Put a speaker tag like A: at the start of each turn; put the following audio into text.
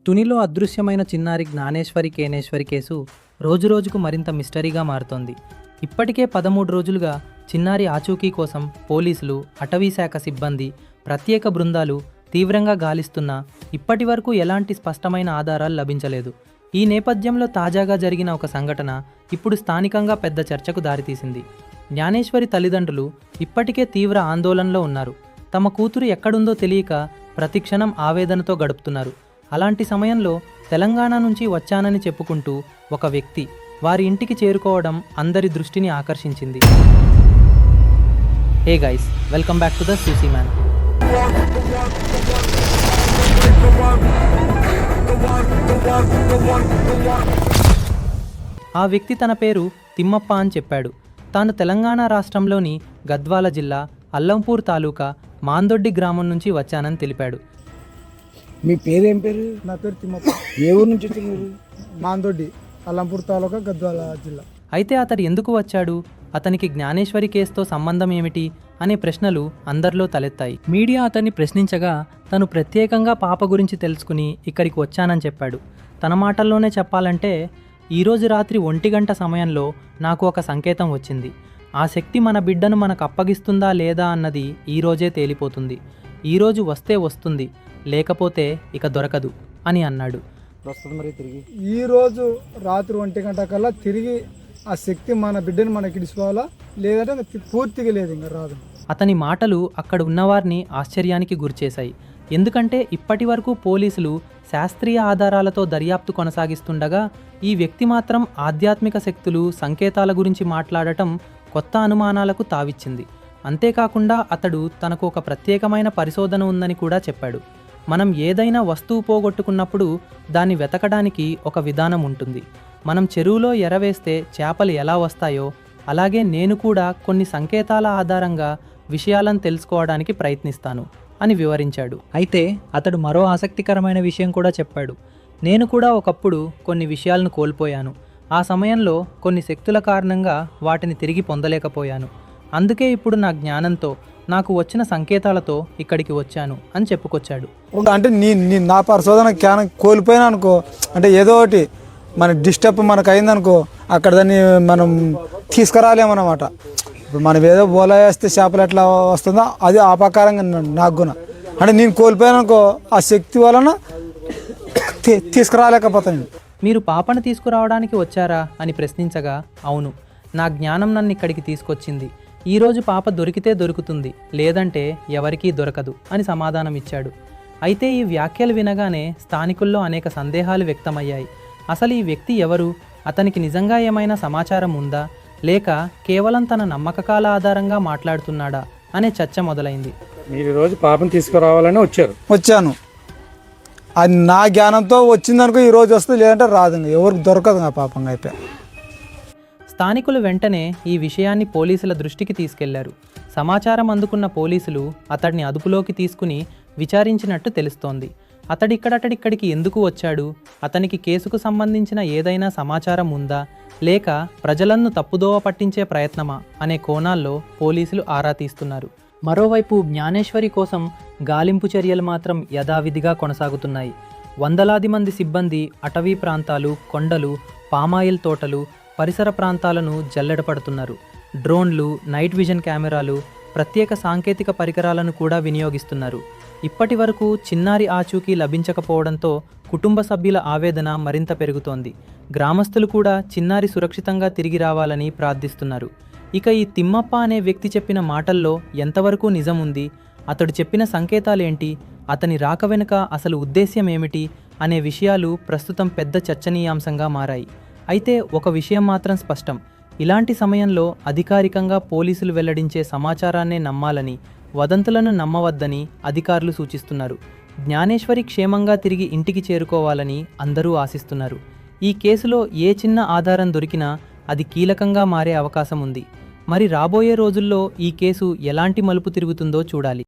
A: తునిలో అదృశ్యమైన చిన్నారి జ్ఞానేశ్వరి కేనేశ్వరి కేసు రోజురోజుకు మరింత మిస్టరీగా మారుతోంది. ఇప్పటికే 13 రోజులుగా చిన్నారి ఆచూకీ కోసం పోలీసులు, అటవీశాఖ సిబ్బంది, ప్రత్యేక బృందాలు తీవ్రంగా గాలిస్తున్నా ఇప్పటి వరకు ఎలాంటి స్పష్టమైన ఆధారాలు లభించలేదు. ఈ నేపథ్యంలో తాజాగా జరిగిన ఒక సంఘటన ఇప్పుడు స్థానికంగా పెద్ద చర్చకు దారితీసింది. జ్ఞానేశ్వరి తల్లిదండ్రులు ఇప్పటికే తీవ్ర ఆందోళనలో ఉన్నారు. తమ కూతురు ఎక్కడుందో తెలియక ప్రతిక్షణం ఆవేదనతో గడుపుతున్నారు. అలాంటి సమయంలో తెలంగాణ నుంచి వచ్చానని చెప్పుకుంటూ ఒక వ్యక్తి వారి ఇంటికి చేరుకోవడం అందరి దృష్టిని ఆకర్షించింది. Hey guys, welcome back to the Suisse man. ఆ వ్యక్తి తన పేరు తిమ్మప్ప అని చెప్పాడు. తాను తెలంగాణ రాష్ట్రంలోని గద్వాల జిల్లా అల్లంపూర్ తాలూకా మాందొడ్డి గ్రామం నుంచి వచ్చానని తెలిపాడు.
B: మీ పేరేం పేరు?
C: నా పేరు తిమ్మప్ప.
B: ఏ ఊరు నుంచి వచ్చారు మీరు?
C: మాందొడ్డి, అల్లంపూర్ తాలూకా, గద్వాల జిల్లా.
A: అయితే అతడు ఎందుకు వచ్చాడు, అతనికి జ్ఞానేశ్వరి కేసుతో సంబంధం ఏమిటి అనే ప్రశ్నలు అందరిలో తలెత్తాయి. మీడియా అతన్ని ప్రశ్నించగా తను ప్రత్యేకంగా పాప గురించి తెలుసుకుని ఇక్కడికి వచ్చానని చెప్పాడు. తన మాటల్లోనే చెప్పాలంటే, ఈరోజు రాత్రి 1 గంట సమయంలో నాకు ఒక సంకేతం వచ్చింది. ఆ శక్తి మన బిడ్డను మనకు అప్పగిస్తుందా లేదా అన్నది ఈరోజే తేలిపోతుంది. ఈరోజు వస్తే వస్తుంది, లేకపోతే ఇక దొరకదు అని అన్నాడు.
B: మరి తిరిగి
C: ఈరోజు రాత్రి 1 గంట కల్లా తిరిగి ఆ శక్తి మన బిడ్డను మనకి ఇడిచిపోవాలా, లేదంటే పూర్తిగా లేదు, ఇంకా రాదు.
A: అతని మాటలు అక్కడ ఉన్నవారిని ఆశ్చర్యానికి గురిచేశాయి. ఎందుకంటే ఇప్పటి వరకు పోలీసులు శాస్త్రీయ ఆధారాలతో దర్యాప్తు కొనసాగిస్తుండగా ఈ వ్యక్తి మాత్రం ఆధ్యాత్మిక శక్తులు, సంకేతాల గురించి మాట్లాడటం కొత్త అనుమానాలకు తావిచ్చింది. అంతేకాకుండా అతడు తనకు ఒక ప్రత్యేకమైన పరిశోధన ఉందని కూడా చెప్పాడు. మనం ఏదైనా వస్తువు పోగొట్టుకున్నప్పుడు దాన్ని వెతకడానికి ఒక విధానం ఉంటుంది. మనం చెరువులో ఎరవేస్తే చేపలు ఎలా వస్తాయో అలాగే నేను కూడా కొన్ని సంకేతాల ఆధారంగా విషయాలను తెలుసుకోవడానికి ప్రయత్నిస్తాను అని వివరించాడు. అయితే అతడు మరో ఆసక్తికరమైన విషయం కూడా చెప్పాడు. నేను కూడా ఒకప్పుడు కొన్ని విషయాలను కోల్పోయాను. ఆ సమయంలో కొన్ని శక్తుల కారణంగా వాటిని తిరిగి పొందలేకపోయాను. అందుకే ఇప్పుడు నా జ్ఞానంతో, నాకు వచ్చిన సంకేతాలతో ఇక్కడికి వచ్చాను అని చెప్పుకొచ్చాడు.
C: అంటే నా పరిశోధన జ్ఞానం కోల్పోయినా అనుకో, అంటే ఏదో ఒకటి మన డిస్టర్బ్ మనకు అయిందనుకో, అక్కడ దాన్ని మనం తీసుకురాలేమన్నమాట. ఇప్పుడు మనం ఏదో బోలా వేస్తే చేపలు ఎట్లా వస్తుందో అది ఆ ప్రకారంగా నాకు గుణ. అంటే నేను కోల్పోయాననుకో, ఆ శక్తి వలన తీసుకురాలేకపోతాను.
A: మీరు పాపను తీసుకురావడానికి వచ్చారా అని ప్రశ్నించగా, అవును, నా జ్ఞానం నన్ను ఇక్కడికి తీసుకొచ్చింది. ఈరోజు పాప దొరికితే దొరుకుతుంది, లేదంటే ఎవరికీ దొరకదు అని సమాధానం ఇచ్చాడు. అయితే ఈ వ్యాఖ్యలు వినగానే స్థానికుల్లో అనేక సందేహాలు వ్యక్తమయ్యాయి. అసలు ఈ వ్యక్తి ఎవరు, అతనికి నిజంగా ఏమైనా సమాచారం ఉందా, లేక కేవలం తన నమ్మకాల ఆధారంగా మాట్లాడుతున్నాడా అనే చర్చ మొదలైంది.
D: మీరు ఈరోజు పాపను తీసుకురావాలని
C: వచ్చాను. అది నా జ్ఞానంతో వచ్చిందనుకో ఈరోజు వస్తుంది, లేదంటే రాదు, ఎవరికి దొరకదు నా పాపంగా అయితే.
A: స్థానికులు వెంటనే ఈ విషయాన్ని పోలీసుల దృష్టికి తీసుకెళ్లారు. సమాచారం అందుకున్న పోలీసులు అతడిని అదుపులోకి తీసుకుని విచారించినట్టు తెలుస్తోంది. అతడిక్కడికి ఎందుకు వచ్చాడు, అతనికి కేసుకు సంబంధించిన ఏదైనా సమాచారం ఉందా, లేక ప్రజలను తప్పుదోవ పట్టించే ప్రయత్నమా అనే కోణాల్లో పోలీసులు ఆరా తీస్తున్నారు. మరోవైపు జ్ఞానేశ్వరి కోసం గాలింపు చర్యలు మాత్రం యథావిధిగా కొనసాగుతున్నాయి. వందలాది మంది సిబ్బంది అటవీ ప్రాంతాలు, కొండలు, పామాయిల్ తోటలు, పరిసర ప్రాంతాలను జల్లెడపడుతున్నారు. డ్రోన్లు, నైట్ విజన్ కెమెరాలు, ప్రత్యేక సాంకేతిక పరికరాలను కూడా వినియోగిస్తున్నారు. ఇప్పటి వరకు చిన్నారి ఆచూకీ లభించకపోవడంతో కుటుంబ సభ్యుల ఆవేదన మరింత పెరుగుతోంది. గ్రామస్తులు కూడా చిన్నారి సురక్షితంగా తిరిగి రావాలని ప్రార్థిస్తున్నారు. ఇక ఈ తిమ్మప్ప అనే వ్యక్తి చెప్పిన మాటల్లో ఎంతవరకు నిజం ఉంది, అతడు చెప్పిన సంకేతాలేంటి, అతని రాక వెనుక అసలు ఉద్దేశ్యం ఏమిటి అనే విషయాలు ప్రస్తుతం పెద్ద చర్చనీయాంశంగా మారాయి. అయితే ఒక విషయం మాత్రం స్పష్టం, ఇలాంటి సమయంలో అధికారికంగా పోలీసులు వెల్లడించే సమాచారాన్నే నమ్మాలని, వదంతులను నమ్మవద్దని అధికారులు సూచిస్తున్నారు. జ్ఞానేశ్వరి క్షేమంగా తిరిగి ఇంటికి చేరుకోవాలని అందరూ ఆశిస్తున్నారు. ఈ కేసులో ఏ చిన్న ఆధారం దొరికినా అది కీలకంగా మారే అవకాశం ఉంది. మరి రాబోయే రోజుల్లో ఈ కేసు ఎలాంటి మలుపు తిరుగుతుందో చూడాలి.